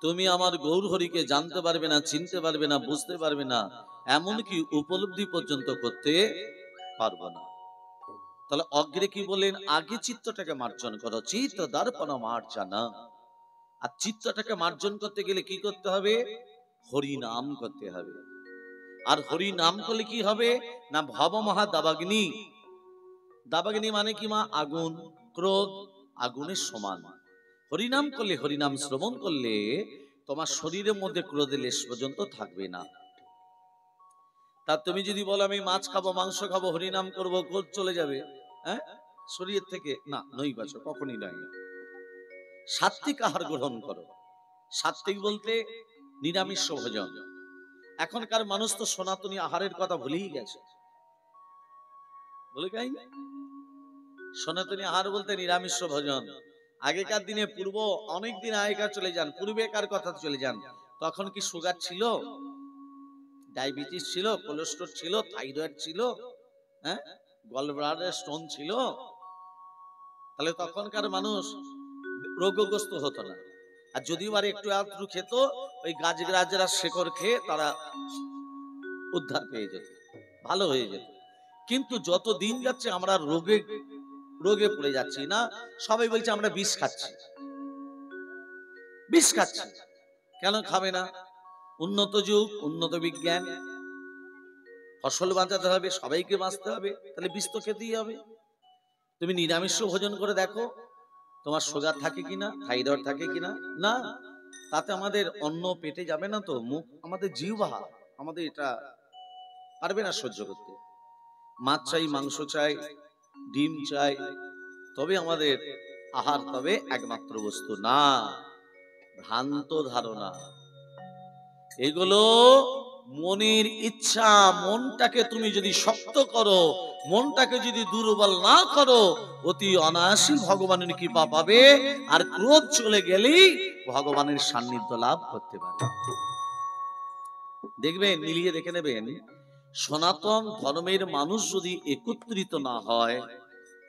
তুমি আমার গৌর হরিকে জানতে পারবে না, চিনতে পারবে না, বুঝতে পারবে না, এমনকি উপলব্ধি পর্যন্ত করতে পারবো না। তাহলে অগ্রে কি বলেন? আগে চিত্তটাকে মার্জন করো, চিত্ত দর্পণ মার্জনা। আর চিত্তটাকে মার্জন করতে গেলে কি করতে হবে? হরি নাম করতে হবে। আর হরি নাম করলে কি হবে না? ভব মহা দাবাগ্নি। দাবাগ্নি মানে কি মা? আগুন। ক্রোধ আগুনের সমান। হরিনাম করলে, হরিনাম শ্রবণ করলে তোমার শরীরের মধ্যে ক্রোধের লেশ পর্যন্ত থাকবে না। তা তুমি যদি বলো আমি মাছ খাবো, মাংস খাবো, হরিনাম করবো, ক্রোধ চলে যাবে হ্যাঁ শরীর থেকে, না, নই বাসো, কখনই নয়। সাত্বিক আহার গ্রহণ করো। সাত্বিক বলতে নিরামিষ ভোজন। এখনকার মানুষ তো সনাতনী আহারের কথা ভুলেই গেছে। বলে গাই সনাতনী আহার বলতে নিরামিষ ভোজন। আগেকার দিনে পূর্ব, অনেক দিন আগেকার চলে যান, পূর্বেকার কথা চলে যান, তখন কি সুগার ছিল? ডায়াবেটিস ছিল? কোলেস্ট্রল ছিল? থাইরয়েড ছিল? হ্যাঁ, গলব্লাডার স্টোন ছিল? তাহলে তখনকার মানুষ রোগগ্রস্ত হতো না। আর যদিও আর একটু আধটু খেত, ওই গাছগাছরা শেকড় খেয়ে তারা উদ্ধার পেয়ে যেত, ভালো হয়ে যেত। কিন্তু যত দিন যাচ্ছে আমরা রোগে পড়ে যাচ্ছি না। সবাই বলছে আমরা বিষ খাচ্ছি, বিষ খাচ্ছি। কেন খাবে না? উন্নত যুগ, উন্নত বিজ্ঞান, ফসল বাঁচাতে হবে, সবাইকে বাঁচতে হবে, তাহলে বিষ তো খেতেই হবে। তুমি নিরামিষ ভোজন করে দেখো তোমার সুগার থাকে কিনা, থাইরয়েড থাকে কিনা। না, তাতে আমাদের অন্ন পেটে যাবে না তো। মুখ, আমাদের জিহ্বা, আমাদের এটা পারবে না সহ্য করতে। মাছ চাই, মাংস চাই, ডিম চাই, তবে আমাদের আহার, তবে একমাত্র বস্তু না। ভ্রান্ত ধারণা এগুলো। মনের ইচ্ছা, মনটাকে তুমি যদি শক্ত করো, মনটাকে যদি দুর্বল না করো, অতি অনায়াসী ভগবানের কৃপা পাবে। আর ক্রোধ চলে গেলেই ভগবানের সান্নিধ্য লাভ করতে পারবে। দেখবেন, মিলিয়ে দেখে নেবেন, সনাতন ধর্মের মানুষ যদি একত্রিত না হয়,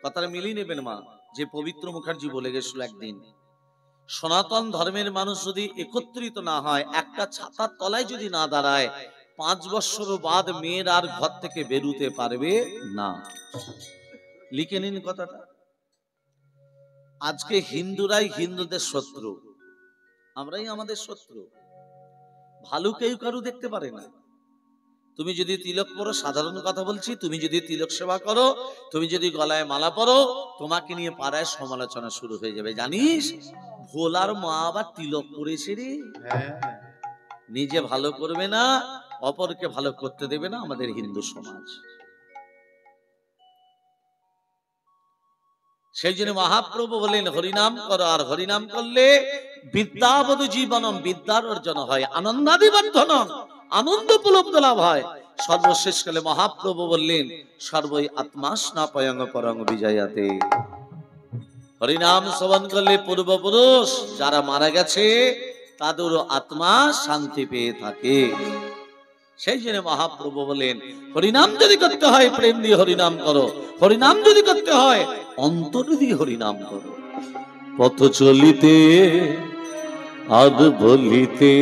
কথাটা মিলিয়ে নেবেন মা, যে পবিত্র মুখার্জি বলে গেছিল একদিন, সনাতন ধর্মের মানুষ যদি একত্রিত না হয়, একটা ছাতার তলায় যদি না দাঁড়ায়, 5 বছর বাদ মেয়ের আর ঘর থেকে বেরুতে পারবে না। লিখে নিন কথাটা। আজকে হিন্দুরাই হিন্দুদের শত্রু, আমরাই আমাদের শত্রু। ভালো কেউ কারু দেখতে পারে না। তুমি যদি তিলক পরো, সাধারণ কথা বলছি, তুমি যদি তিলক সেবা করো, তুমি যদি গলায় মালা পরো, তোমাকে নিয়ে পাড়ায় সমালোচনা শুরু হয়ে যাবে। জানিস ভোলার মা আবার তিলক পরেছে রে। নিজে ভালো করবে না, অপরকে ভালো করতে দেবে না আমাদের হিন্দু সমাজ। সেই জন্য মহাপ্রভু বলেন হরিনাম করো, আর হরিনাম করলে বিদ্যাবধ জীবনম, বিদ্যার অর্জন হয়, আনন্দাদিবর্ধনম, আনন্দ উপলব্ধ লাভ হয়। সর্বশেষ কালে মহাপ্রভু বললেন সর্বই আত্মাস্না পয়ং পরং বিজয়াতে। হরিনাম শ্রবণ করলে পূর্বপুরুষ যারা মারা গেছে তাদেরও আত্মা শান্তি পেয়ে থাকে। সেই জন্য মহাপ্রভু বলেন হরিনাম যদি করতে হয় প্রেম দিয়ে হরিনাম করো, হরিনাম যদি করতে হয় অন্তর দিয়ে হরিনাম করো। পথ চলিতে আর বলিতে,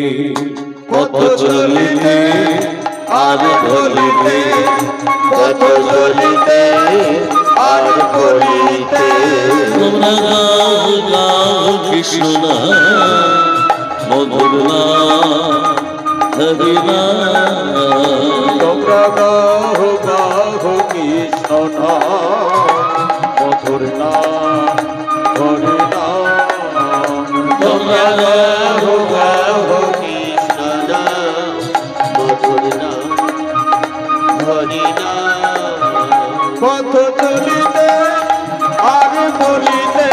পথ চলিতে আর বলিতে, পথ চলিতে আর বলিতে, তোমরা গাও কৃষ্ণ নাম, মধুর নাম, হরি নাম। তোমরা গাও গাও কৃষ্ণ নাম, মধুর নাম, হরি নাম। তোমরা গাও গাও কৃষ্ণ নাম, মধুর নাম, হরি নাম। পথ চলিতে আর বলিতে,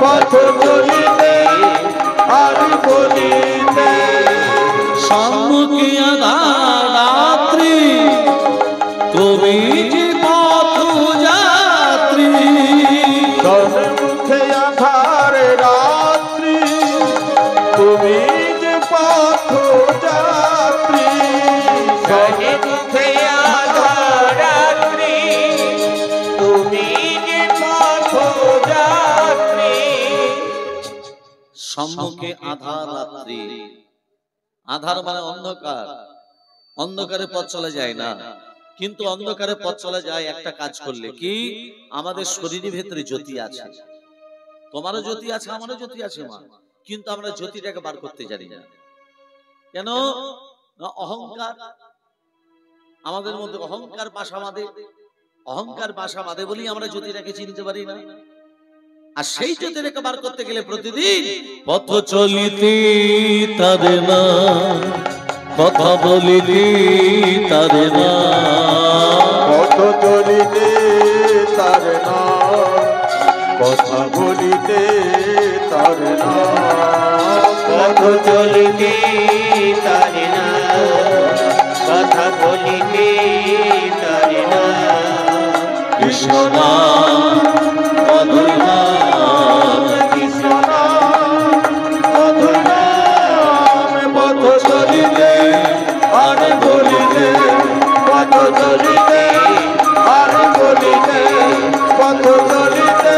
পথ চলিতে আর বলিতে, সম্মুখে আধার রাত্রি, তুমি যে পথ যাত্রী। সম্মুখে আধার রাত্রি, তুমি যে পথ যাত্রী। সম্মুখে আধার রাত্রি, তুমি যে পথ যাত্রী। সম্মুখে আধার রাত্রি। আধার মানে অন্ধকার, অন্ধকারে পথ চলা যায় না, কিন্তু অন্ধকারে পথ চলা যায় একটা কাজ করলে, কি আমাদের শরীরের ভেতরে জ্যোতি আছে, তোমারও জ্যোতি আছে, আমারও জ্যোতি আছে মা, কিন্তু আমরা জ্যোতিটাকে বার করতে জানি না। কেন? অহংকার আমাদের মধ্যে, অহংকার বাসা বাঁধে, অহংকার বাসা বাঁধে বলি আমরা জ্যোতিটাকে চিনতে পারি না। আর সেই জ্যোতিটাকে বার করতে গেলে প্রতিদিন পথ চলিতে তারে না, কথা বলিতে তারে না, পথ চলিতে তারে না, কথা বলিতে তারে না, পথ চলিতে তারে না, কথা বলিতে তারে না। কৃষ্ণ নাম মধুর নাম, কৃষ্ণ নাম মধুর নাম, পথ চলিতে আর বলিতে, পথ চলিতে আর বলিতে, পথ চলিতে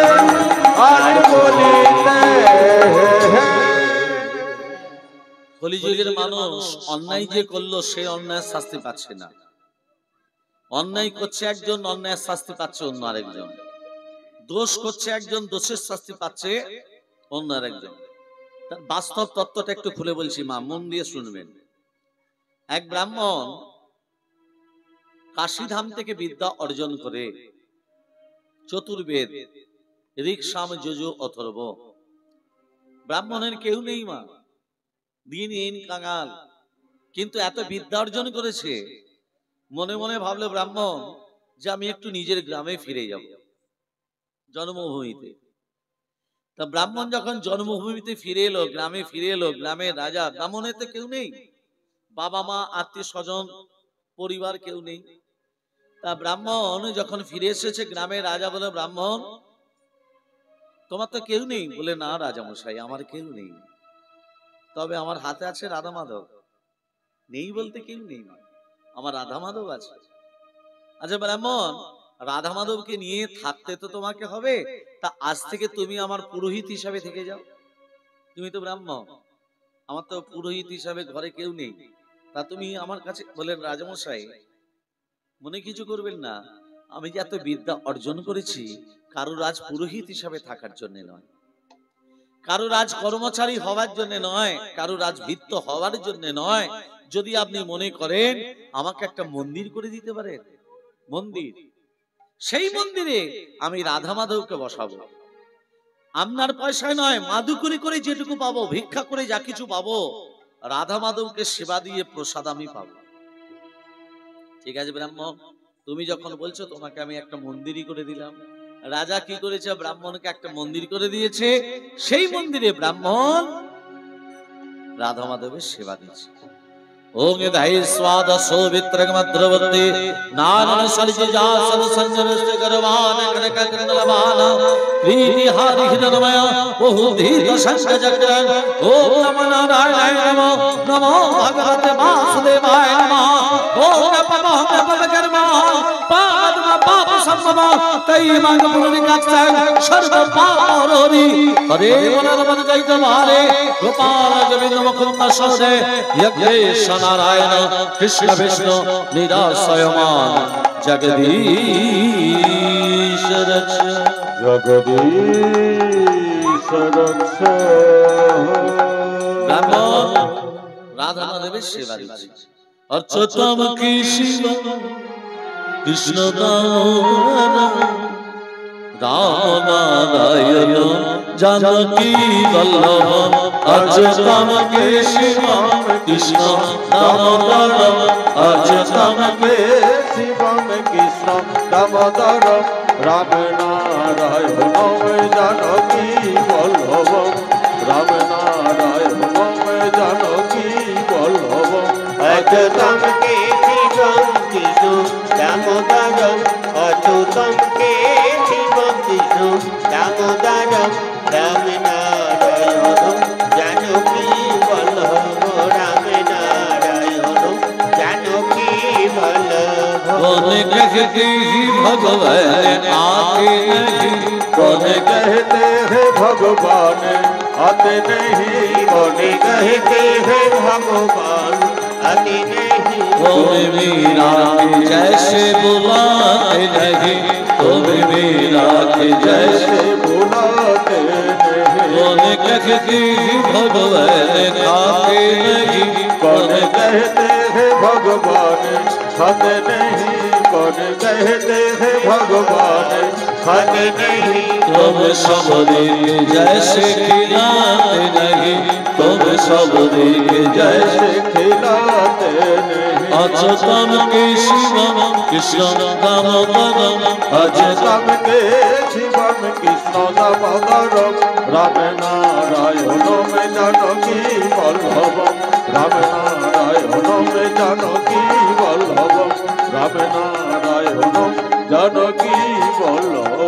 আর বলিতে। কলিযুগের মানুষ অন্যায় যে করলো সে অন্যায় শাস্তি পাচ্ছে না, অন্যায় করছে একজন, অন্যায়ের শাস্তি পাচ্ছে অন্য আরেকজন, দোষ করছে একজন, দোষের শাস্তি পাচ্ছে অন্য আরেকজন। তার বাস্তব তত্ত্বটা একটু খুলে বলছি মা, মন দিয়ে শুনবেন। এক ব্রাহ্মণ কাশীধাম থেকে বিদ্যা অর্জন করে, চতুর্বেদ ঋক সাম যজু অথর্ব, ব্রাহ্মণের কেউ নেই মা, দিনহীন কাঙাল, কিন্তু এত বিদ্যা অর্জন করেছে। মনে মনে ভাবলো ব্রাহ্মণ যে আমি একটু নিজের গ্রামে ফিরে যাব, জন্মভূমিতে। তা ব্রাহ্মণ যখন জন্মভূমিতে ফিরে এলো, গ্রামে ফিরে এলো, গ্রামের রাজা, ব্রাহ্মণের তো কেউ নেই, বাবা মা আত্মীয় স্বজন পরিবার কেউ নেই। তা ব্রাহ্মণ যখন ফিরে এসেছে, গ্রামের রাজা বলে, ব্রাহ্মণ তোমার তো কেউ নেই? বলে, না রাজা মশাই, আমার কেউ নেই, তবে আমার হাতে আছে রাধা মাধব। নেই বলতে কেউ নেই, আমার রাধা মাধব আছে। আচ্ছা ব্রাহ্মণ, রাধা মাধবকে নিয়ে থাকতে তো তোমাকে হবে, তা আজ থেকে তুমি আমার পুরোহিত হিসাবে থেকে যাও, তুমি তো ব্রাহ্মণ, আমার তো পুরোহিত হিসাবে ঘরে কেউ নেই, তা তুমি আমার কাছে। বলেন রাজামশাই মনে কিছু করবেন না, আমি যে এত বিদ্যা অর্জন করেছি কারো রাজ পুরোহিত হিসাবে থাকার জন্য নয়, কারো রাজ কর্মচারী হওয়ার জন্য নয়, কারো রাজ ভিত্ত হওয়ার জন্য নয়। যদি আপনি মনে করেন আমাকে একটা মন্দির করে দিতে পারেন, মন্দির, সেই মন্দিরে আমি রাধা মাধবকে বসাবো, আপনার পয়সায় নয়, মাদুকুরি করে যেটুকু পাবো, ভিক্ষা করে যা কিছু পাবো, রাধা মাধবকে সেবা দিয়ে প্রসাদ আমি পাবো। ঠিক আছে ব্রাহ্মণ, তুমি যখন বলছো তোমাকে আমি একটা মন্দিরই করে দিলাম। রাজা কি করেছে? ব্রাহ্মণকে একটা মন্দির করে দিয়েছে, সেই মন্দিরে ব্রাহ্মণ রাধা মাধবের সেবা দিচ্ছে। ওং দাই স্বাদ সৌবিত্রগমদ্রবর্তী নারায়ণ সরিজে জাসন সঞ্জনস্তে করবান করক কন্দলবান প্রীতি হারি হৃদয়ময় বহু ধীর শঙ্খ চক্র। ওম নমো নারায়ণায় নমো, নমো ভগবতে বাসুদেবায় নমঃ। ওম নমো পবকর্মা পাদম পাপ সম্ভব তৈ মঙ্গ পুরনিকাচ্ছায় সর্ব পাপরোরি। হরে মনোরমণ জয় তোমারে গোপাল গোবিন্দ মুকুন্দ সদে যজ্ঞেশ নারায়ণ কৃষ্ণ বিষ্ণু নিরাশ্রয়মান জগদীশ রক্ষ, জগদীশ রক্ষ। ব্রাহ্মণ রাধা মাধবের সেবা দিচ্ছে। অচ্যুতম কৃষ্ণ কৃষ্ণ দামোদর রাম নারায়ণ জানকী বল্লভ। অচ্যুতম কৃষ্ণ কৃষ্ণ দামোদর, অচ্যুতম শিবম কৃষ্ণ দামোদর রাম নারায়ণ জানকী বল্লভ, রাম নারায়ণ জানকী বল্লভ। অচ্যুতম কেশবম কৃষ্ণ দামোদরম, অচ্যুতম কেশবম কৃষ্ণ দামোদরম রাম নারায়ণ জানকী বল্লভ, রাম নারায়ণ জানকী বল্লভ। कौन कहते भगवान आते नहीं, कौन कहते हैं भगवान हाथ नहीं कौन कहते हैं भगवान हाथ नहीं तुम्हें मीरा के जैसे बुलाते नहीं तुम्हें मीरा के जैसे बुलाते नहीं कौन कहती भगवान खाते नहीं कौन कहते हैं भगवान खाते नहीं कौन कहते हैं भगवान खाते नहीं तुम सबरी के जैसे खिलाते नहीं तुम सबरी के जैसे खिलाते नहीं अच्युतम के शिवम कृष्ण दामोदरम अच्युतम के शिवम कृष्ण दामोदरम राम नारायण में जानकी वल्लभम राम नारायण में जानकी वल्लभम राम नारायण जानकी वल्लभ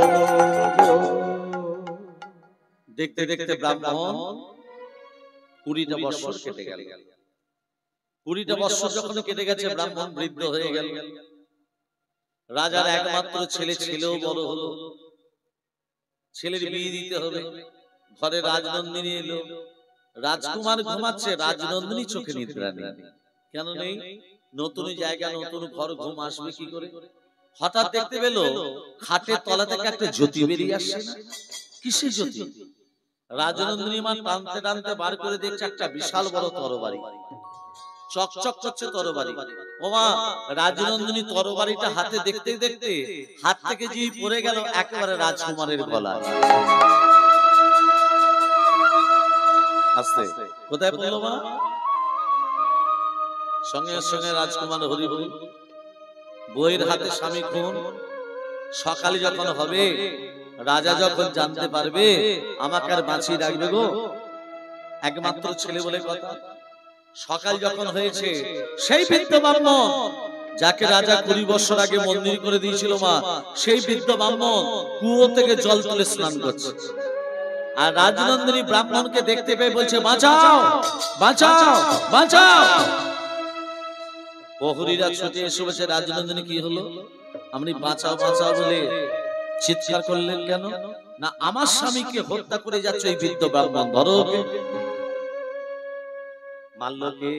देखते देखते ब्राह्मण 20টা বছর কেটে গেল 20টা বছর যখন কেটে গেছে ব্রাহ্মণ বৃদ্ধ হয়ে গেল রাজার একমাত্র ছেলে ছেলেও বড় হলো ছেলের বিয়ে দিতে হবে ঘরে রাজনন্দিনী এলো রাজকুমার ঘুমাচ্ছে রাজনন্দিনী চোখে নিদ্রা নেই কেন নেই নতুন জায়গা নতুন ঘর ঘুম আসবে কি করে হঠাৎ দেখতে পেল খাটের তলা থেকে একটা জ্যোতি বেরিয়ে আসছে না কিসের জ্যোতি রাজনন্দিনী মা টানতে টানতে বার করে দেখছে একটা বিশাল বড় তরবারি চকচক করছে তরবারি ওমা রাজনন্দিনী তরবারিটা হাতে দেখতে দেখতে হাত থেকে যেই পড়ে গেল একেবারে রাজকুমারের গলায় আস্তে কোথায় পড়লো মা সঙ্গে সঙ্গে রাজকুমার হরি বল বইয়ের হাতে স্বামী খুন সকালে যখন হবে রাজা যখন জানতে পারবে আমাকে আর বাঁচিয়ে রাখবে গো একমাত্র ছেলে বলে কথা সকাল যখন হয়েছে সেই বৃদ্ধ ব্রাহ্মণ যাকে রাজা 20 বছর আগে মন্দির করে দিয়েছিল মা সেই বৃদ্ধ ব্রাহ্মণ কুয়ো থেকে জল তুলে স্নান করছে আর রাজনন্দিনী ব্রাহ্মণকে দেখতে পেয়ে বলছে বাঁচাও বাঁচাও বাঁচাও প্রহরীরা ছুটে এসে বলছে রাজনন্দিনী কি হলো আপনি বাঁচাও বাঁচাও বলে চিৎকার করলেন কেন না আমার স্বামীকে হত্যা করে যাচ্ছে এই বৃদ্ধ ব্রাহ্মণ ধরো মারলো কে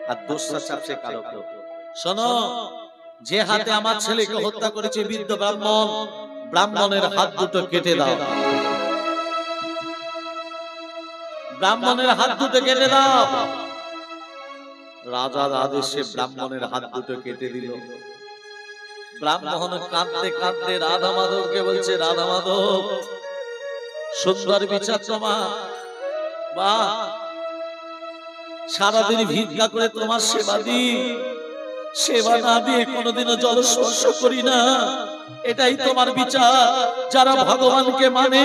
আর দোষটা চাপছে কারো শোনো যে হাতে আমার ছেলেকে হত্যা করেছে বৃদ্ধ ব্রাহ্মণ ব্রাহ্মণের হাত দুটো কেটে দাও ব্রাহ্মণের হাত দুটো কেটে দাও রাজার আদেশে ব্রাহ্মণের হাত দুটো কেটে দিল ব্রাহ্মণ কাঁদতে কাঁদতে রাধা মাধবকে বলছে রাধা মাধব সুন্দর বিচার তোমার বাহ সারাদিন ভিক্ষা করে তোমার সেবা দিই সেবা না দিয়ে কোনোদিনও জল স্পর্শ করি না এটাই তোমার বিচার যারা ভগবানকে মানে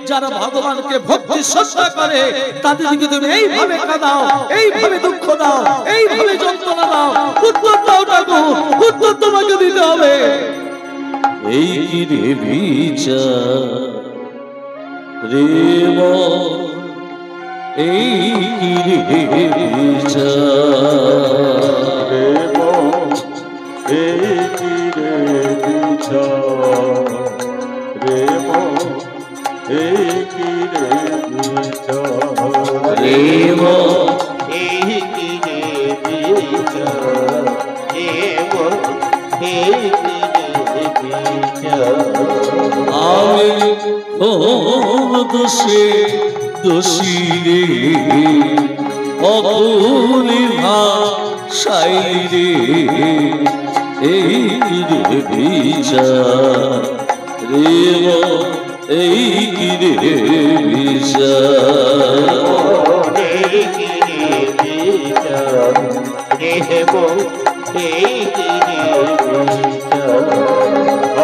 যারা ভগবানকে ভক্তি শ্রদ্ধা করে তাদেরকে তুমি এইভাবে কাঁদাও এইভাবে দুঃখ দাও এইভাবে যন্ত্রণা দাও উত্তর দাও ঠাকুর উত্তর তোমাকে দিতে হবে এই কি রে বিচার রে এই কি রে বিচার এই কি রে বিচার রে এই কি রে বিচার রে এই কি রে বিচার এই কি রে বিচার আমি খুব দোষী রে অকুলি ভাষাই রে এই রে বিচার রে এই কি রে বিচার এই কি রে বিচার রে এই কি রে বিচার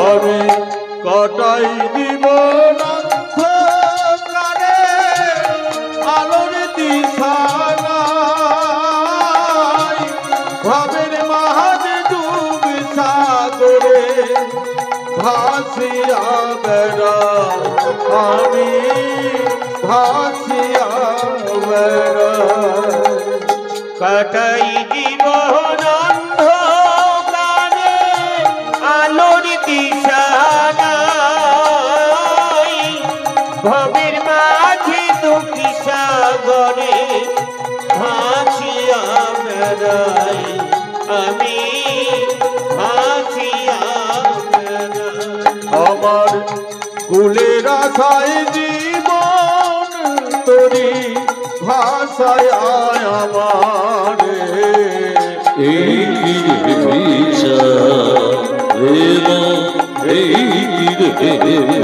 আমি কাটাই দিব আলোর দিশা নাই ভাবের মাঝে ডুব সাগরে ভাসিয়া বেড়া আমি ভাসিয়া বেড়া কাটাই জীবন অন্ধকারে আলোর দিশা নাই ভবের মাঝে বেড়াই আমি ভাসিয়া বেড়াই আমার কুলের আশায় জীবন তোরি ভাষায় আমার এই বিষা প্রেম এই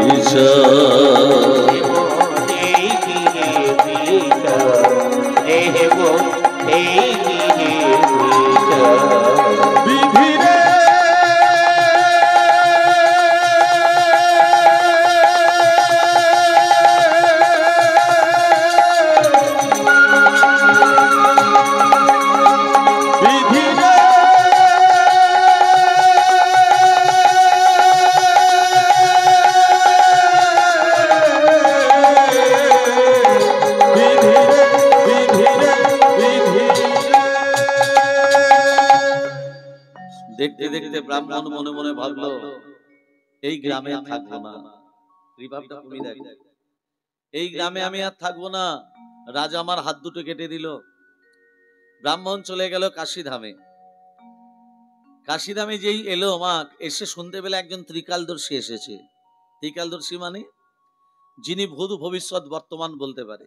বিষা এই দিনে বিষা দেব এই দিনে বিষা বিধিরে বিধিরে বিধিরে বিধিরে বিধিরে দেখতে দেখতে ব্রাহ্মণ মনে মনে ভাবলো এই গ্রামে আর থাকবো না। রিভাবটা কমিয়ে দেখ, এই গ্রামে আমি আর থাকবো না। রাজা আমার হাত দুটো কেটে দিল। ব্রাহ্মণ চলে গেল কাশীধামে। কাশীধামে যেই এলো মা, এসে শুনতে পেলে একজন ত্রিকালদর্শী এসেছে। ত্রিকালদর্শী মানে যিনি ভূত ভবিষ্যৎ বর্তমান বলতে পারে।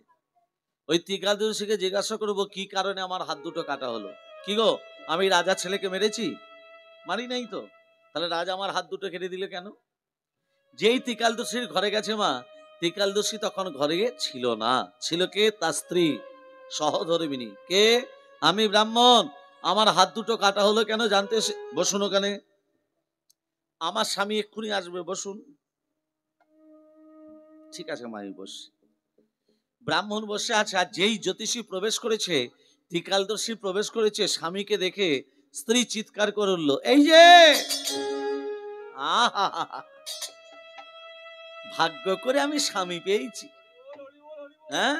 ওই ত্রিকালদর্শীকে জিজ্ঞাসা করবো কি কারণে আমার হাত দুটো কাটা হলো। কি গো, আমি রাজা ছেলেকে মেরেছি? মারি নাই তো, তাহলে রাজা আমার হাত দুটো কেটে দিল কেন? যেই ত্রিকালদর্শীর ঘরে গেছে মা, ত্রিকালদর্শী তখন ঘরে ছিল না। ছিল কে? তার স্ত্রী সহধর্মিণী। কে? আমি ব্রাহ্মণ, আমার হাত দুটো কাটা হলো কেন জানতে বসুন ওখানে, আমার স্বামী এক্ষুনি আসবে, বসুন। ঠিক আছে মা, বস। ব্রাহ্মণ বসে আছে। আর যেই জ্যোতিষী প্রবেশ করেছে, ত্রিকালদর্শী প্রবেশ করেছে, স্বামীকে দেখে স্ত্রী চিৎকার করে উঠল, এই যে আহা, ভাগ্য করে আমি স্বামী পেয়েছি। হ্যাঁ,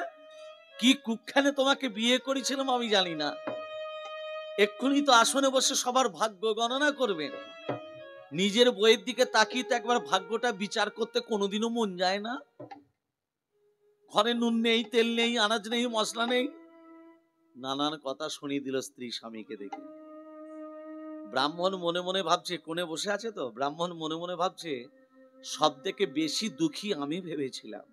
কি কুক্ষানে তোমাকে বিয়ে করেছিলাম আমি জানি না। এক্ষুনি তো আসনে বসে সবার ভাগ্য গণনা করবেন। নিজের বইয়ের দিকে তাকিয়ে তো একবার ভাগ্যটা বিচার করতে কোনোদিনও মন যায় না। ঘরে নুন নেই, তেল নেই, আনাজ নেই, মশলা নেই, নানান কথা শুনিয়ে দিল স্ত্রী স্বামীকে দেখে। ব্রাহ্মণ মনে মনে ভাবছে, কোণে বসে আছে তো, ব্রাহ্মণ মনে মনে ভাবছে সব থেকে বেশি দুঃখী আমি ভেবেছিলাম,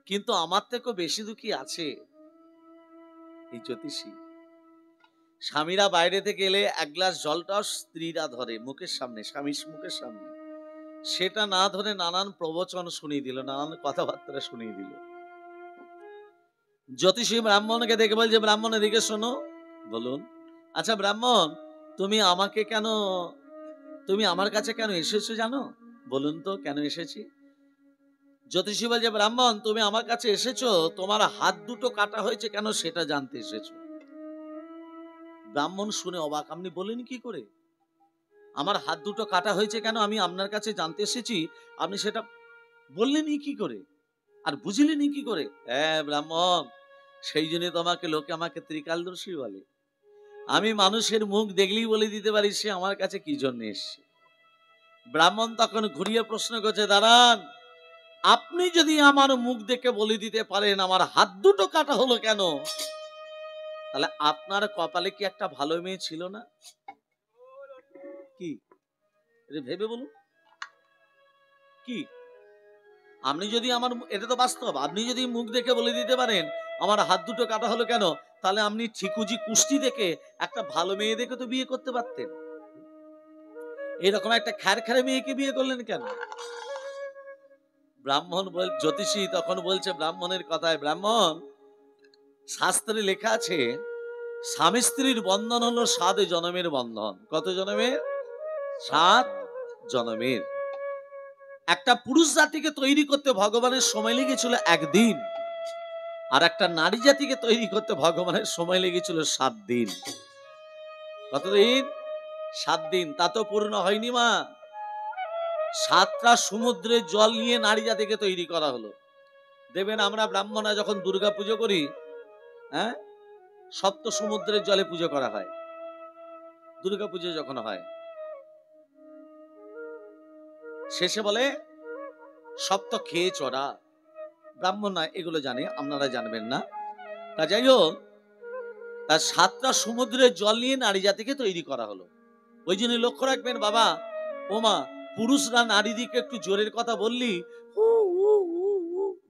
কিন্তু আমার থেকেও বেশি দুঃখী আছে এই জ্যোতিষী। স্বামীরা বাইরে থেকে এলে এক গ্লাস জলটাও স্ত্রীরা ধরে মুখের সামনে, স্বামীর মুখের সামনে, সেটা না ধরে নানান প্রবচন শুনিয়ে দিল, নানান কথাবার্তা শুনিয়ে দিল। জ্যোতিষী ব্রাহ্মণকে দেখে বলছে, ব্রাহ্মণ এদিকে শোনো। বলুন। আচ্ছা ব্রাহ্মণ, তুমি আমাকে কেন, তুমি আমার কাছে কেন এসেছো জানো? বলুন তো কেন এসেছি। জ্যোতিষী বলছে, ব্রাহ্মণ তুমি আমার কাছে এসেছো, তোমার হাত দুটো কাটা হয়েছে কেন সেটা জানতে এসেছো। ব্রাহ্মণ শুনে অবাক, আপনি বলেন কি করে? আমার হাত দুটো কাটা হয়েছে কেন আমি আপনার কাছে জানতে এসেছি, আপনি সেটা বললেনই কি করে, আর বুঝলেনই কি করে? হ্যাঁ ব্রাহ্মণ, সেই জন্য তোমাকে লোকে আমাকে ত্রিকালদর্শী বলে। আমি মানুষের মুখ দেখলেই বলে দিতে পারি সে আমার কাছে কি জন্য এসছে। ব্রাহ্মণ তখন ঘুরিয়ে প্রশ্ন করছে, দাঁড়ান, আপনি যদি আমার মুখ দেখে বলে দিতে পারেন আমার হাত দুটো কাটা হলো কেন, তাহলে আপনার কপালে কি একটা ভালো মেয়ে ছিল না? কি ভেবে বলুন, কি? আপনি যদি আমার, এটা তো বাস্তব, আপনি যদি মুখ দেখে বলে দিতে পারেন আমার হাত দুটো কাটা হলো কেন, তাহলে আপনি ঠিকুজি কুষ্টি দেখে একটা ভালো মেয়ে দেখে তো বিয়ে করতে পারতেন। এরকম একটা খ্যারখ্যারে মেয়েকে বিয়ে করলেন কেন? ব্রাহ্মণ জ্যোতিষী তখন বলছে ব্রাহ্মণের কথায়, ব্রাহ্মণ, শাস্ত্রে লেখা আছে স্বামী স্ত্রীর বন্ধন হলো 7 জন্মের বন্ধন। কত জন্মের? 7 জন্মের। একটা পুরুষ জাতিকে তৈরি করতে ভগবানের সময় লেগেছিল 1 দিন, আর একটা নারী জাতিকে তৈরি করতে ভগবানের সময় লেগেছিল 7 দিন। কতদিন? 7 দিন। তা তো পূর্ণ হয়নি মা। 7টা সমুদ্রের জল নিয়ে নারী জাতিকে তৈরি করা হলো। দেখবেন আমরা ব্রাহ্মণরা যখন দুর্গা পুজো করি, হ্যাঁ, 7 সমুদ্রের জলে পুজো করা হয়। দুর্গা পুজো যখন হয় শেষে বলে সপ্ত খেয়ে চড়া। ব্রাহ্মণ না এগুলো জানে, আপনারা জানবেন না। তা যাই হোক, তার 7টা সমুদ্রের জল নিয়ে নারী জাতিকে তৈরি করা হলো। ওই জন্য লক্ষ্য রাখবেন বাবা ওমা, পুরুষরা নারীদিকে একটু জোরের কথা বললি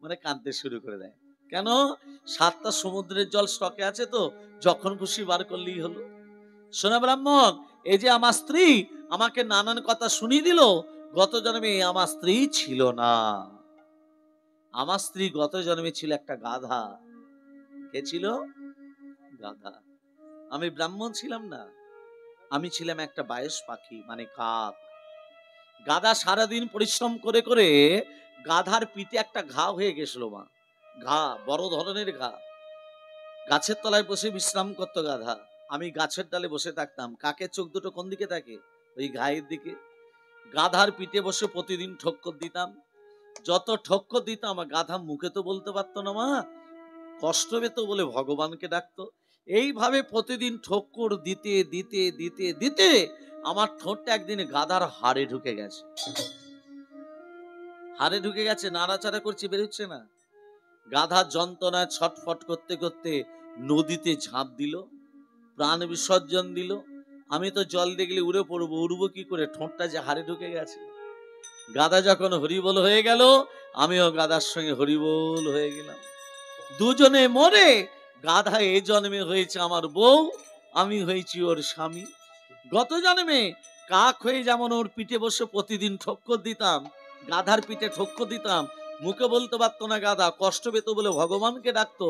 মানে কাঁদতে শুরু করে দেয়। কেন? 7টা সমুদ্রের জল স্টকে আছে, তো যখন খুশি বার করলেই হলো। শোনা ব্রাহ্মণ, এই যে আমার স্ত্রী আমাকে নানান কথা শুনিয়ে দিল, গত জন্মে আমার স্ত্রী ছিল না। আমার স্ত্রী গত জন্মে ছিল একটা গাধা। কে ছিল? গাধা। আমি ব্রাহ্মণ ছিলাম না, আমি ছিলাম একটা বায়স পাখি, মানে কাক। গাধা সারাদিন পরিশ্রম করে করে গাধার পিঠে একটা ঘা হয়ে গেছিল মা, ঘা, বড় ধরনের ঘা। গাছের তলায় বসে বিশ্রাম করতো গাধা, আমি গাছের ডালে বসে থাকতাম। কাকের চোখ দুটো কোন দিকে থাকে? ওই ঘায়ের দিকে। গাধার পিঠে বসে প্রতিদিন ঠক্কর দিতাম। যত ঠক্কর দিতাম আমার গাধা মুখে তো বলতে পারতো না মা, কষ্ট পেত বলে ভগবানকে ডাকতো। এইভাবে প্রতিদিন ঠক্কর দিতে দিতে দিতে দিতে আমার ঠোঁটটা একদিন গাধার হাড়ে ঢুকে গেছে। হাড়ে ঢুকে গেছে, নাড়াচাড়া করছি, বেরোচ্ছে না। গাধা যন্ত্রণায় ছটফট করতে করতে নদীতে ঝাঁপ দিল, প্রাণ বিসর্জন দিল। আমি তো জল দেখলে উড়ে পড়বো, উড়বো কি করে? ঠোঁটটা যে হাড়ে ঢুকে গেছে। গাধা যখন হরিবোল হয়ে গেল, আমিও গাধার সঙ্গে হরিবোল হয়ে গেলাম। দুজনে মরে। গাধা এ জন্মে হয়েছে আমার বউ, আমি হয়েছি ওর স্বামী। গত জন্মে কাক হয়ে যেমন ওর পিঠে বসে প্রতিদিন ঠক্কর দিতাম, গাধার পিঠে ঠক্কর দিতাম, মুখে বলতে পারতো না গাধা, কষ্ট পেত বলে ভগবানকে ডাকতো।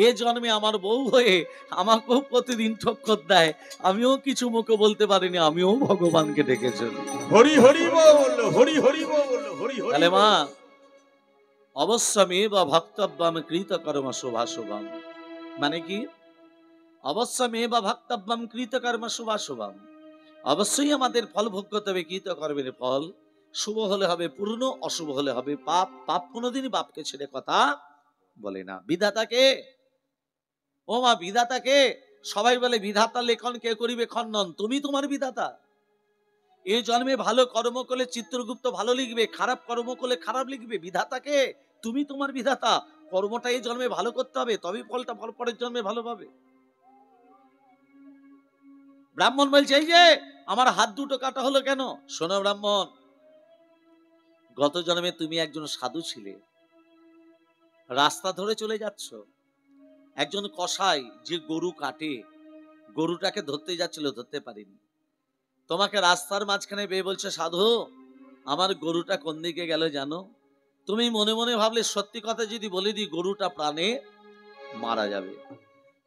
এ জন্মে আমার বউ হয়ে আমাকেও প্রতিদিন ঠক্কর দেয়, আমিও কিছু মুখে বলতে পারিনি, আমিও ভগবানকে ডেকেছি। হরি হরি বল, হরি হরি বল, হরি হরি। তাহলে মা অবশ্যমেব ভক্তব্যম কৃতকর্ম শুভাশুভম, মানে কি? অবশ্যমেব ভক্তব্যম কৃতকর্ম শুভাশুভম, অবশ্যই আমাদের ফল ভোগ করতে হবে কৃতকর্মের ফল। শুভ হলে হবে পূর্ণ, অশুভ হলে হবে পাপ। পাপ কোনোদিনই বাপকে ছেড়ে কথা বলে না। বিধাতাকে, ও মা বিধাতাকে, সবাই বলে বিধাতা লেখন কে করিবে খণ্ডন, তুমি তোমার বিধাতা। এই জন্মে ভালো কর্ম করলে চিত্রগুপ্ত ভালো লিখবে, খারাপ কর্ম করলে খারাপ লিখবে। বিধাতাকে, তুমি তোমার বিধাতা। কর্মটা এই জন্মে ভালো করতে হবে, তবেই ফলটা পরের জন্মে ভালো পাবে। ব্রাহ্মণ বলছে এই যে আমার হাত দুটো কাটা হলো কেন? শোনো ব্রাহ্মণ, গত জন্মে তুমি একজন সাধু ছিলে, রাস্তা ধরে চলে যাচ্ছ, একজন কসাই যে গরু কাটে, গরুটাকে ধরতে যাচ্ছিল, ধরতে পারিনি। তোমাকে রাস্তার মাঝখানে বেয়ে বলছে সাধু আমার গরুটা কোন দিকে গেল জানো? তুমি মনে মনে ভাবলে সত্যি কথা যদি বলে দিই গরুটা প্রাণে মারা যাবে।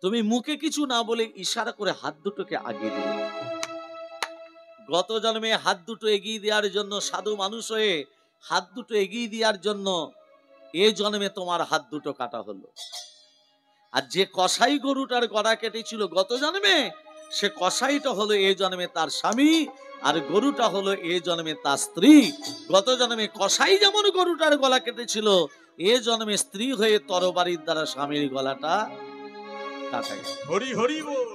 তুমি মুখে কিছু না বলে ইশারা করে হাত দুটোকে আগিয়ে দিলে। গত জন্মে হাত দুটো এগিয়ে দেওয়ার জন্য, সাধু মানুষ হয়ে হাত দুটো এগিয়ে দেওয়ার জন্য এ জন্মে তোমার হাত দুটো কাটা হলো। আর যে কসাই গরুটার গলা কেটেছিল গত জন্মে, সে কসাইটা হলো এ জন্মে তার স্বামী, আর গরুটা হলো এ জন্মে তার স্ত্রী। গত জন্মে কসাই যেমন গরুটার গলা কেটেছিল, এ জন্মে স্ত্রী হয়ে তরবারির দ্বারা স্বামীর গলাটা কাটা গেল। হরি হরি বল।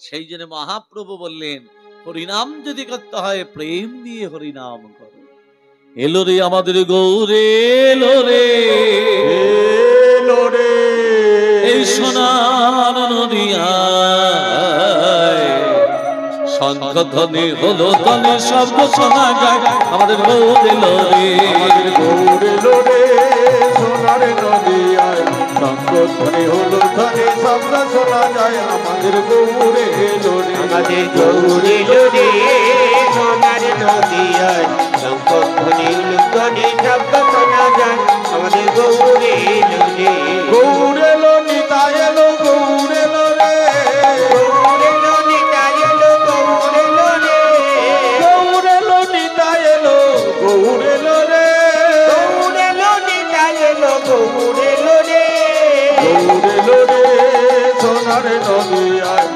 সেই জন্য মহাপ্রভু বললেন হরিনাম যদি করতে হয় প্রেম দিয়ে হরিনাম করো। এলো রে আমাদের গৌরে, এলো রে, এলো রে, এই সোনার নদিয়ায় শঙ্খ ধ্বনি হলো ধ্বনি শব্দ শোনা যায়, আমাদের গৌর এলো রে, আমাদের গৌর এলো রে, সোনার নদিয়ায় শঙ্খ ধ্বনি হলো ধ্বনি শব্দ শোনা যায়, আমাদের গৌর এলো রে, আমাদের গৌর এলো রে, সোনার নদিয়ায় শঙ্খ ধ্বনি ধ্বনি শব্দ শোনা যায়, আমাদের গৌর এলো রে। গৌর এলো নিতাই এলো, গৌর এলো রে, গৌর এলো নিতাই এলো, গৌর এলো রে, গৌর এলো নিতাই এলো, গৌর এলো রে, গৌর এলো নিতাই এলো, গৌর এলো রে, গৌর এলো রে, সোনার নদিয়ায়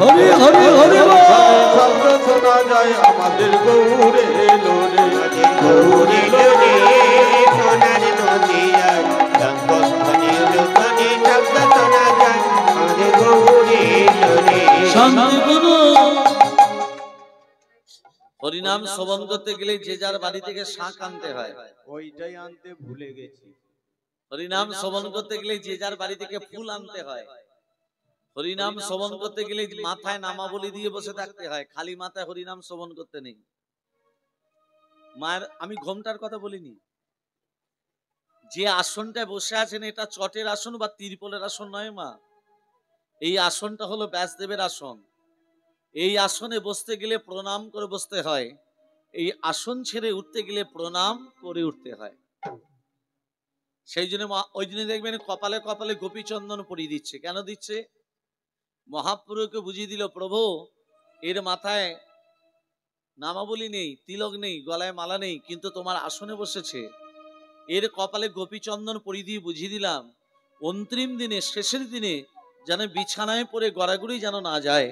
হরি হরি হরি বল। শব্দ শোনা যায়, আমাদের গৌর এলো রে, গৌর এলো রে, সোনার নদিয়ায় শঙ্খ ধ্বনি ধ্বনি শব্দ শোনা যায়, আমাদের গৌর এলো রে। শান্তি গুরু। হরিনাম শ্রবণ করতে গেলে যে যার বাড়ি থেকে শাঁখ আনতে হয়, ওইটাই আনতে ভুলে গেছি। হরিনাম শ্রবণ করতে গেলে যে যার বাড়ি থেকে ফুল আনতে হয়। হরিনাম শ্রবণ করতে গেলে মাথায় নামাবলী দিয়ে বসে থাকতে হয়, খালি মাথায় হরিনাম শ্রবণ করতে নেই। মায়ের আমি ঘোমটার কথা বলিনি, যে আসনটায় বসে আছেন এটা চটের আসন বা তিরপলের আসন নয় মা, এই আসনটা হলো ব্যাসদেবের আসন। এই আসনে বসতে গেলে প্রণাম করে বসতে হয়, এই আসন ছেড়ে উঠতে গেলে প্রণাম করে উঠতে হয়। সেই জন্য ওই জন্য দেখবেন কপালে কপালে গোপীচন্দন পরিয়ে দিচ্ছে। কেন দিচ্ছে? মহাপ্রভুকে বুঝিয়ে দিল, প্রভু এর মাথায় নামাবলী নেই, তিলক নেই, গলায় মালা নেই, কিন্তু তোমার আসনে বসেছে, এর কপালে গোপীচন্দন পরিয়ে দিয়ে বুঝিয়ে দিলাম অন্তিম দিনে, শেষের দিনে যেন বিছানায় পড়ে গড়াগড়ি যেন না যায়,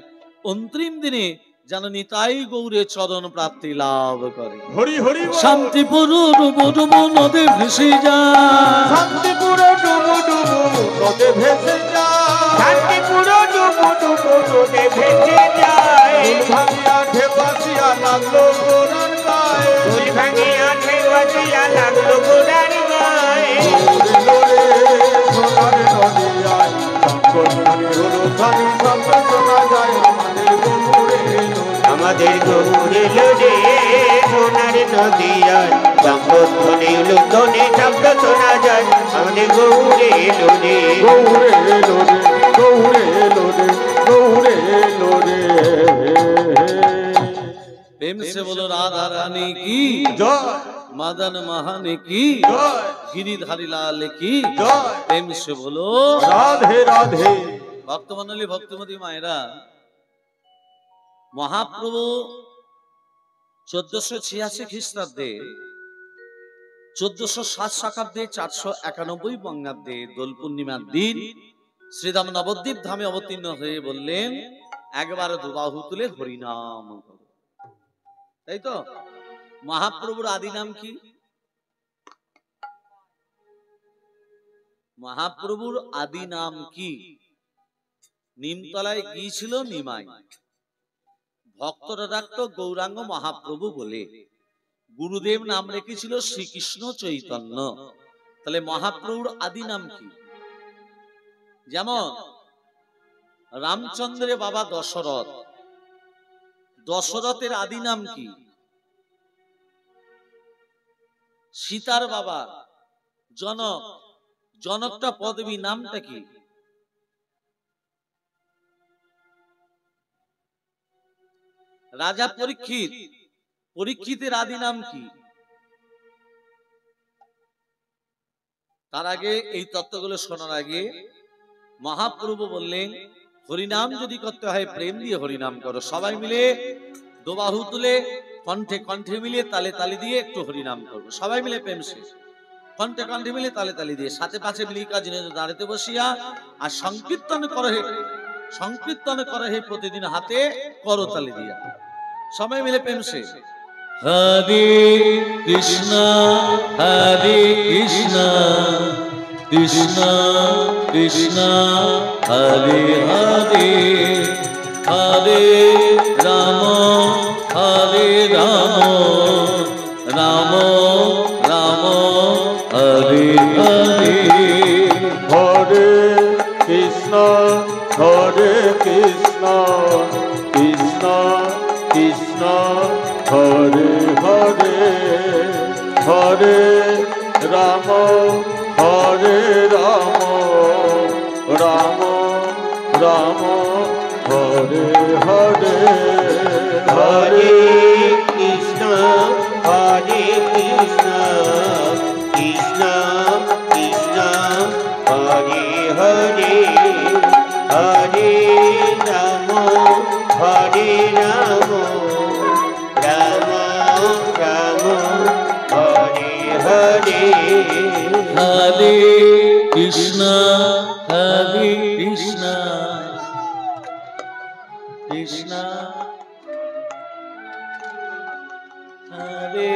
অন্তিম দিনে যেন নিতাই গৌরে চরণ প্রাপ্তি লাভ করে। হরি হরি শান্তিপুর ডুবু ডুবু নদে ভেসে যায়, শান্তিপুর ডুবু ডুবু নদে ভেসে যায়, শান্তিপুর ডুবু ডুবু নদে ভেসে যায়, ভাঙিয়া ঢেবাসিয়া লাগলো গোরার গায়ে, ফুল ভাঙিয়া ঢেবাসিয়া লাগলো গোরার গায়ে। লোরে সোনার নদিয়ায় শঙ্করধ্বনি হলো ধ্বনি, শব্দ শোনা যায় আমাদের গৌরে লোরে। আমাদের গৌরে লোরে সোনার নদিয়ায় শঙ্করধ্বনি লুধ্বনি শব্দ শোনা যায় আমাদের গৌরে লোরে। গৌরে লোরে গৌরে লোরে গৌরে লোরে। प्रेम से बोलो राधा रानी की জয়, मदन महान की জয়, गिरिधारी लाल की জয়। प्रेम से बोलो রাধে রাধে। ভক্তমন্ডলী, ভক্তমতী মায়েরা, মহাপ্রভু 1486 খ্রিস্টাব্দে 1407 শতাব্দে 491 বঙ্গাব্দে দোল পূর্ণিমার দিন শ্রীধাম নবদ্বীপ ধামে অবতীর্ণ হয়ে বললেন, একবার দুবাহু তুলে হরিনাম করো। তাই তো? মহাপ্রভুর আদি নাম কি? মহাপ্রভুর আদি নাম কি? নিমতলায় গিয়েছিল নিমাই, ভক্তরা ডাকতো গৌরাঙ্গ মহাপ্রভু বলে। গুরুদেব নাম রেখেছিল শ্রীকৃষ্ণ চৈতন্য। তাহলে মহাপ্রভুর আদি নাম কি? যেমন রামচন্দ্রের বাবা দশরথ, দশরথের আদি নাম কি? সীতার বাবা জনক, জনকটা পদবী, নামটা কি? রাজা পরীক্ষিত, পরীক্ষিতের আদি নাম কি? তার আগে এই তত্ত্বগুলো শোনার আগে মহাপ্রভু বললেন, হরিনাম যদি করতে হয় প্রেম দিয়ে হরিনাম করো। সবাই মিলে দোবাহু তুলে কণ্ঠে কণ্ঠে মিলিয়ে তালে তালে দিয়ে একটু হরিনাম করবো। সবাই মিলে প্রেম শেষ, কণ্ঠে কণ্ঠে মিলে তালে তালে দিয়ে সাথে পাশে মিলিয়ে কাজ দাঁড়াতে বসিয়া আর সংকীর্তন করে হে প্রতিদিন হাতে করতালি দিয়া সবাই মিলে প্রেম শেষ। হরে কৃষ্ণ হরে কৃষ্ণ কৃষ্ণ কৃষ্ণ হরে হরে, হরে রাম হরে রাম রাম রাম হরে হরে। হরে কৃষ্ণ হরে কৃষ্ণ কৃষ্ণ কৃষ্ণ হরে হরে, হরে রাম হরে রাম রাম রাম হরে হরে। হরে কৃষ্ণ হরে কৃষ্ণ কৃষ্ণ কৃষ্ণ হরে হরে, হরে রাম হরে রাম রাম রাম হরে হরে। হরে কৃষ্ণ হরে কৃষ্ণ কৃষ্ণ হরে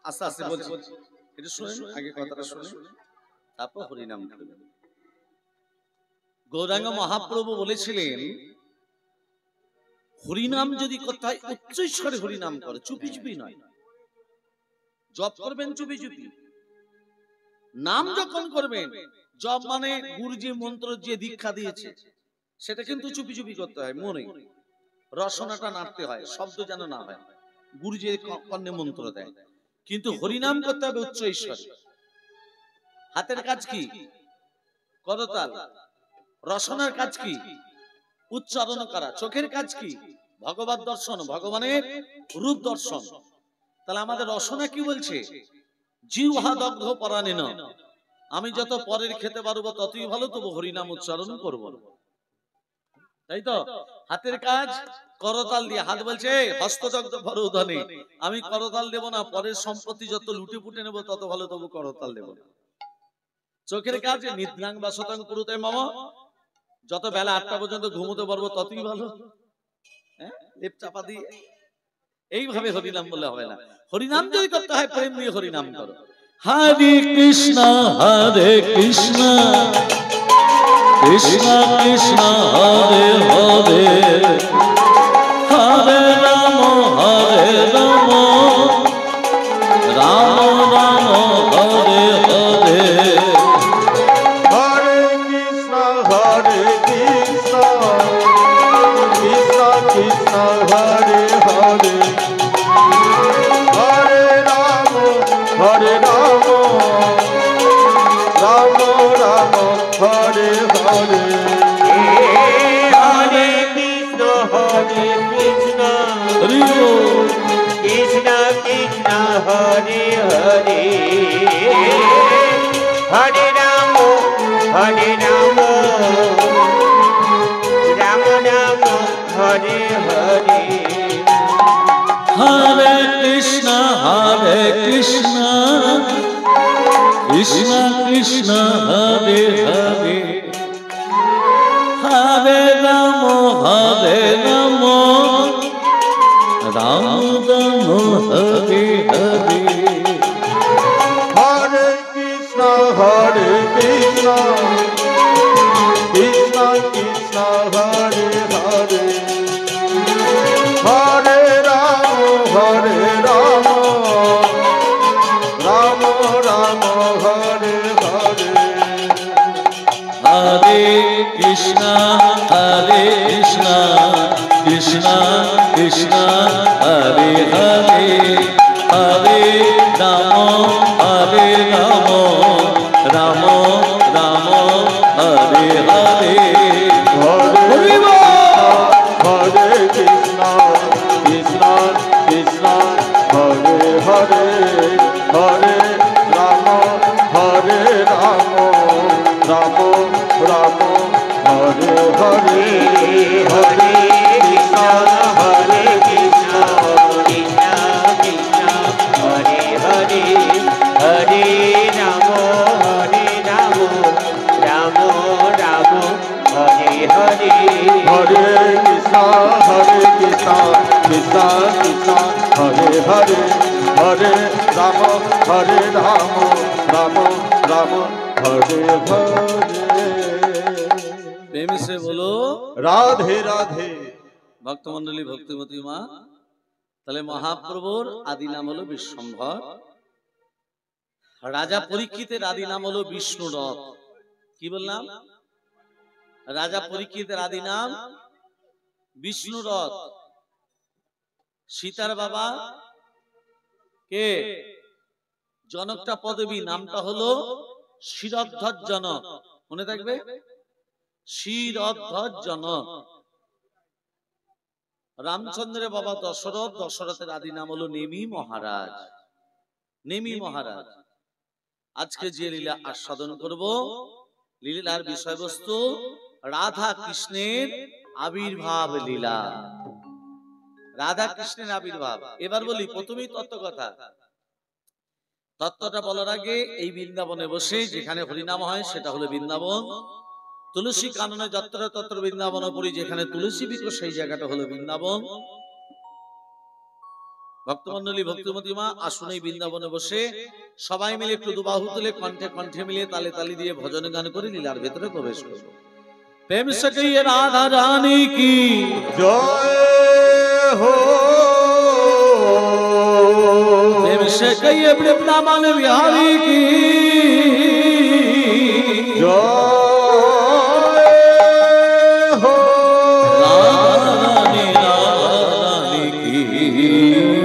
আস্তে আস্তে বলছি, একটু শুনেন, আগে কথাটা শুনেন, তারপর হরিনাম করবেন। গৌরাঙ্গ মহাপ্রভু বলেছিলেন, হরিনাম যদি করতে হয় উচ্চস্বরে হরিনাম করে, চুপি চুপি নয়। জপ করবেন চুপি চুপি, নাম যখন করবেন, জপ মানে গুরুজি মন্ত্র যে দীক্ষা দিয়েছে সেটা কিন্তু চুপি চুপি করতে হয়, মনে রসনাটা নাড়তে হয়, শব্দ যেন না হয়। গুরুজি কর্ণে মন্ত্র দেয়, কিন্তু হরিনাম করতে হবে উচ্চ ঈশ্বরে। হাতের কাজ কি? করতাল। রসনার কাজ কি? উচ্চারণ করা। চোখের কাজ কি? ভগবত দর্শন, ভগবানের রূপ দর্শন। তাহলে আমাদের রসনা কি বলছে? জিহ্বা দগ্ধ পরাণেন, আমি যত পরের খেতে পারবো ততই ভালো, তবু হরিনাম উচ্চারণ করব না। তাই তো? হাতের কাজ করতাল দিয়ে, হাত বলছে হস্তদগ্ধ পরোধনে, আমি করতাল দেব না, পরের সম্পত্তি যত লুটে পুটে নেবো তত ভালো, তবু করতাল দেব না। চোখের কাজ নিদ্রাং বা শতাং পুরুতে মামা, যত বেলা 8টা পর্যন্ত ঘুমোতে পারবো ততই ভালো, লেপ চাপা দিয়ে। এইভাবে হরিনাম বললে হবে না। হরিনাম যদি করতে হয় প্রেম দিয়ে হরিনাম করো। হরে কৃষ্ণ হরে কৃষ্ণ কৃষ্ণ কৃষ্ণ হরে হরে, হরে রাম রাম রাম হরে হরে। হরে কৃষ্ণ কৃষ্ণ কৃষ্ণ হরে হরে, হরে রাম রাম রাম হরে হরে। হরে কৃষ্ণ কৃষ্ণ কৃষ্ণ হরে হরে, হরে রাম রাম রাম হরে হরে। হরে কৃষ্ণ কৃষ্ণ কৃষ্ণ হরে হরে, হরে রাম রাম রাম হরে হরে। হরে কৃষ্ণ কৃষ্ণ কৃষ্ণ কৃষ্ণ হরে হরে, হরে রাম রাম রাম হরে হরে। হরে কৃষ্ণ কৃষ্ণ কৃষ্ণ হরে হরে, হরে রাম রাম রাম হরে হরে। হরে কৃষ্ণ কৃষ্ণ কৃষ্ণ হরে হরে, হরে রাম রাম রাম হরে হরে। হরে কৃষ্ণ কৃষ্ণ কৃষ্ণ হরে হরে, হরে রাম রাম রাম হরে হরে। হরে কৃষ্ণ কৃষ্ণ কৃষ্ণ হরে হরে, হরে রাম রাম রাম হরে হরে। প্রেম से बोलो রাধে রাধে। ভক্তমন্ডলী, ভক্তিমতী মা। তাহলে মহাপ্রভুর আদি নাম হলো বিশ্বম্ভর। রাজা পরীক্ষিতের আদি নাম হলো বিষ্ণুরথ। কি বললাম? রাজা পরীক্ষিতের আদি নাম বিষ্ণুরথ। সীতার বাবা কে? জনকটা পদবী, নামটা হলো শিরধ্বজ জনক। মনে থাকবে, শিরধ্বজ জনক। রামচন্দ্রের বাবা দশরথ, দশরথের আদি নাম হলো নেমি মহারাজ। নেমি মহারাজ। আজকে যে লীলা আস্বাদন করব, লীলার বিষয়বস্তু রাধা কৃষ্ণের আবির্ভাব লীলা। রাধা কৃষ্ণের আবির্ভাব। এবার বলি প্রথমেই তত্ত্ব কথা। তত্ত্বটা বলার আগে, এই বৃন্দাবনে বসে যেখানে হরিনাম হয় সেটা হলো বৃন্দাবন। তুলসী কাননে যত্র তত্র বৃন্দাবন পুরী, যেখানে তুলসী বৃক্ষ সেই জায়গাটা হলো বৃন্দাবন। ভক্তমন্ডলী, ভক্তিমতী মা, আসুন এই বৃন্দাবনে বসে সবাই মিলে একটু দুবাহু তুলে কণ্ঠে কণ্ঠে মিলিয়ে তালে তালি দিয়ে ভজন গান করে লীলার ভেতরে প্রবেশ করব। প্রেম সে কহিয়ে রাধা রানী কি জয়। हो प्रेम से कहिए वृंदावन बिहारी की जय हो रानी रानी की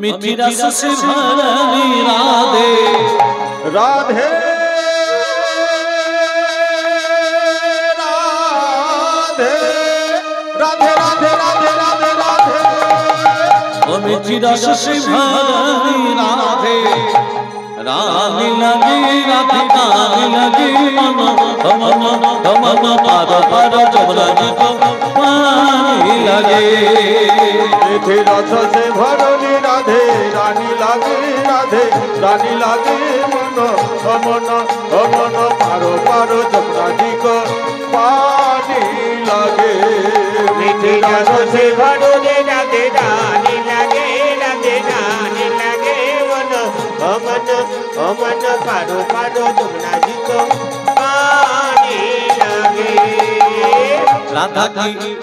मिठी रस से भरी राधे राधे राधे राधे राधे राधे राधे ओ मिठी रस से भरी राधे रानी लगी राधिका लगी मनो मनो पार पार जमुना जी को पानी लगे मिठी रस से भरली राधे रानी लागे राधे रानी लागे मनो मनो पारो पारो जमुना जी को पानी लगे मिठी रस से भरली राधे रानी लागे राधे रानी लागे मनो अमन पारो पारो जमुना जी को पानी लगे राधा की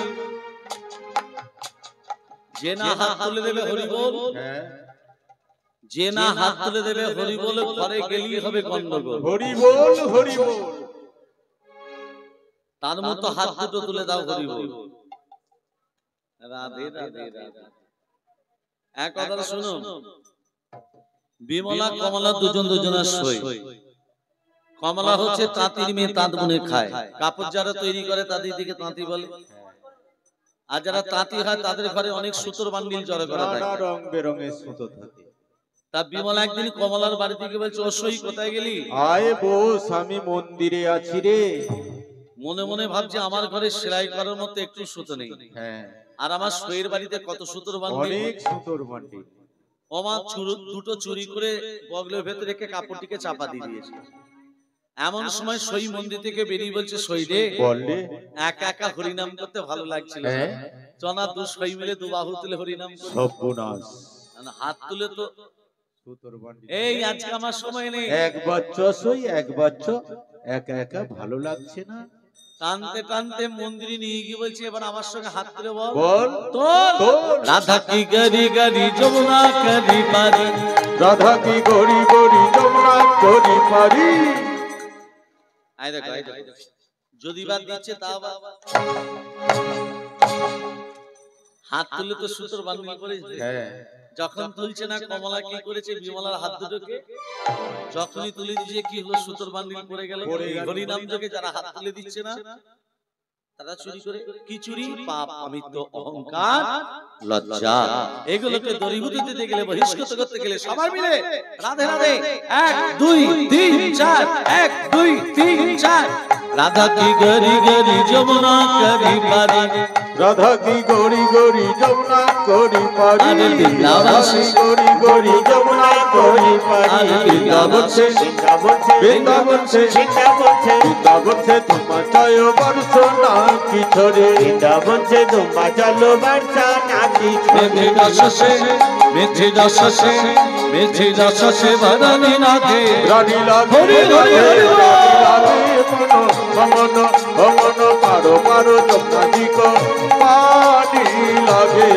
যে না হাত তুলে দেবে হরি বল যে না হাত তুলে দেবে হরি বল ঘরে গেলেই হবে গন্ডগোল হরি বল তার মতো হাত দুটো তুলে দাও হরি বল রাধে রাধে রাধে এক কথা শুনো বিমলা কমলা দুজন দুজনের সই কমলা হচ্ছে তাঁতির মেয়ে তাঁত বুনে খায় কাপড় যারা তৈরি করে তাদের দিকে তাঁতি বলে আর যারা তাঁতি হয় তাদের ঘরে অনেক সুতোর বান্ডিল জড়ো করা থাকে রং বেরঙের সুতো থাকে তা বিমলা একদিন কমলার বাড়ি থেকে বলছে ও সই কোথায় গেলি আয় বস আমি মন্দিরে আছি রে মনে মনে ভাবছে আমার ঘরে সেলাই করার মতো একটু সুতো নেই হ্যাঁ আর আমার সইয়ের বাড়িতে কত সুতোর বান্ডিল অনেক সুতোর বান্ডিল ওমা দুটো চুরি করে বগলের ভেতরে রেখে কাপড়টিকে চাপা দিয়ে দিয়েছে এমন সময় সই মন্দির থেকে বেরিয়ে বলছে সই রে বললে একা একা হরিনাম করতে ভালো লাগছিল চনা দু সই মিলে দু বাহু তুলে হরিনাম করে সর্বনাশ হাত তুলে তো সুতোর বান্ডিল এই আজকে আমার সময় নেই এক বাচ্চা সই এক বাচ্চা একা একা ভালো লাগছে না টানতে টানতে মন্দিরে নিয়ে গিয়ে বলছে এবার আমার সঙ্গে হাত তুলে বল বল তোল রাধা কি গরি গরি যমুনা করি পারি রাধা কি গরি গরি যমুনা করি পারি আই দেখো যদি বাদ দিচ্ছে তা হাত তুলে তো সুতোর বান্ডিল করে যখন তুলছে না কমলা কি করেছে বিমলার হাত দুটোকে যখনই তুলে দিয়েছে কি হলো সুতোর বান্ডিল পড়ে গেল হরি নাম যোগে যারা হাত তুলে দিচ্ছে না তারা চুরি করে কি চুরি পাপ অমিত্র অহংকার লজ্জা এগুলোকে দূরীভূত করতে গেলে বহিষ্কৃত করতে গেলে সবাই মিলে রাধে রাধে 1 2 3 4 1 2 3 4 রাধা কি গরি গরি যমুনা করি পারি রাধা কি গরি গরি যমুনা করি পারি আরে বৃন্দাবন সে গরি গরি যমুনা করি পারি আরে বৃন্দাবন সে বৃন্দাবন সে বৃন্দাবন সে তোমার জয় বর্ষ না কি ছড়ে বৃন্দাবন সে তোমা চলো বর্ষা নাকি মেঘে দশে মেঘে দশে মেঘে দশে ভরণী নাথে রানী লাগে হরি হরি হরি মনো মনো পারো পারো যমুনা জি কো পানি লাগে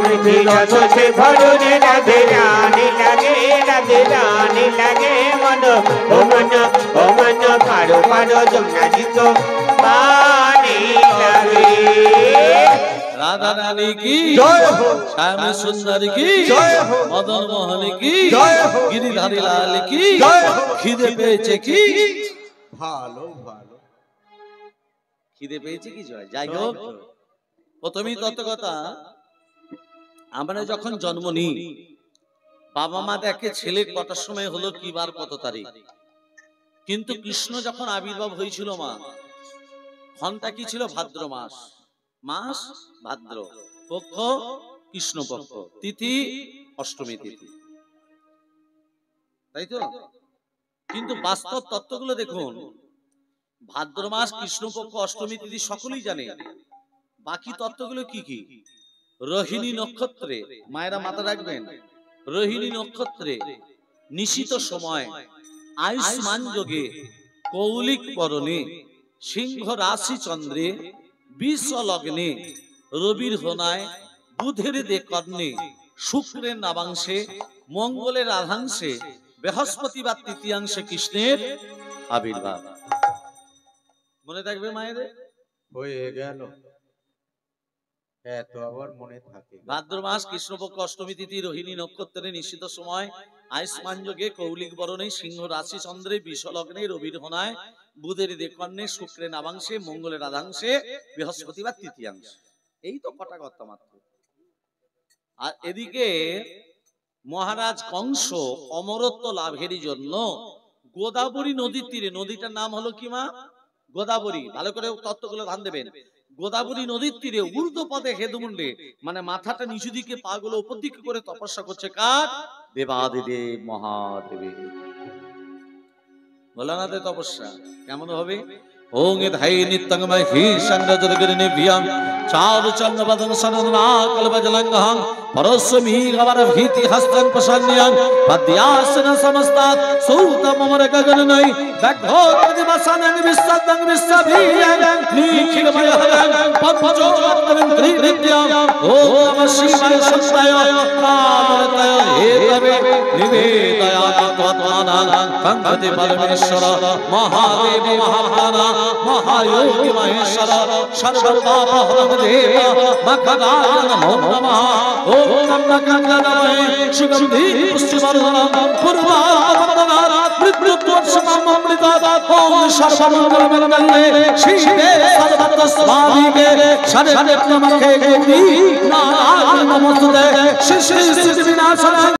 মিঠি রস সে ভরলে রাধে রানী লাগে রাধে রানী লাগে মনো পারো পারো যমুনা জি কো পানি লাগে राधा रानी की जय हो श्याम सुंदर की जय हो मदन मोहन की जय हो गिरिधारी लाल की जय हो খিদে পেয়েছে কি ভালো ভালো খিদে পেয়েছে কি জয় যাই হোক প্রথমেই তত কথা আমরা যখন জন্ম নিই বাবা মা দেখে ছেলে কটার সময় হলো কি বার কত তারিখ কিন্তু কৃষ্ণ যখন আবির্ভাব হয়েছিল মা ঘন্টা কি ছিল ভাদ্র মাস মাস ভাদ্র পক্ষ কৃষ্ণ পক্ষ তিথি অষ্টমী তিথি তাই তো কিন্তু বাস্তব তত্ত্বগুলো দেখুন ভাদ্র মাস কৃষ্ণপক্ষ অষ্টমী তিথি সকলেই জানে বাকি তত্ত্বগুলো কি কি রোহিণী নক্ষত্রে মায়েরা মাথা রাখবেন রোহিণী নক্ষত্রে নিশিত সময় আয়ুষ্মান যোগে কৌলিক পরণে সিংহ রাশি চন্দ্রে বিষ লগ্নে রবির হোনায় বুধের দে কর্ণে শুক্রের নাবাংশে মঙ্গলের আধাংশে বৃহস্পতিবার তৃতীয়াংশে কৃষ্ণের আবির্ভাব। মনে থাকবে মায়েদের? হয়ে গেল, এত আবার মনে থাকে। ভাদ্র মাস কৃষ্ণপক্ষ অষ্টমী তিথি রোহিণী নক্ষত্রে নিশ্চিত সময় আয়ুষ্মান যোগে কৌলিক বরণে সিংহ রাশি চন্দ্রে বিষ লগ্নে রবির হোনায় বুধের দেকর্ণে শুক্রের নাবাংশে মঙ্গলের আধাংশে বৃহস্পতিবার তৃতীয়াংশে। এই তো কটা কথা মাত্র। আর এদিকে মহারাজ কংস অমরত্ব লাভের জন্য গোদাবরী নদীর তীরে, নদীটার নাম হলো কি মা? গোদাবরী। ভালো করে তত্ত্বগুলো ধ্যান দেবেন। গোদাবরী নদীর তীরে ঊর্ধ্ব পদে হেদমুন্ডে, মানে মাথাটা নিচু দিকে পা গুলো উপর দিকে করে তপস্যা করছে কার? দেবাদিদেব মহাদেবের। ভোলানাথের তপস্যা কেমন হবে? ওং ধাই নিত্যং মহি সংরজরগিরনে বিয়াম চার চন্দ্রবদন সনদনা কলবজলঙ্গহং পরস্মি গবর ভীতি হস্তং প্রসন্ন্যং পদ্যাসন সমস্তাৎ সৌতমমর গগননৈ দগ্ধোতি বসনং বিশ্বদং বিশ্বভীয়ং নিখিলময়হং পঞ্চোত্তরং ত্রিনিত্যং ওম শিবায় সত্তায় কামরতয় হেতবে নিবেদয়ামি ত্বত্মানাং সংগতি পরমেশ্বর মহাদেব মহাপ্রাণা महायोगी महेश्वर सर्वपापहरं देव मखदाय नमो नमः ओम नमः सुगंधि पुष्टिवर्धनम पूर्वावन्दनात् मृत्युत्वसममृतात् ओम सर्वमंगलमंगले शिवे सर्वत्र स्वामिके शरण्ये त्र्यंबके गौरी नारायणी नमोस्तुते श्री श्री विनाशनाय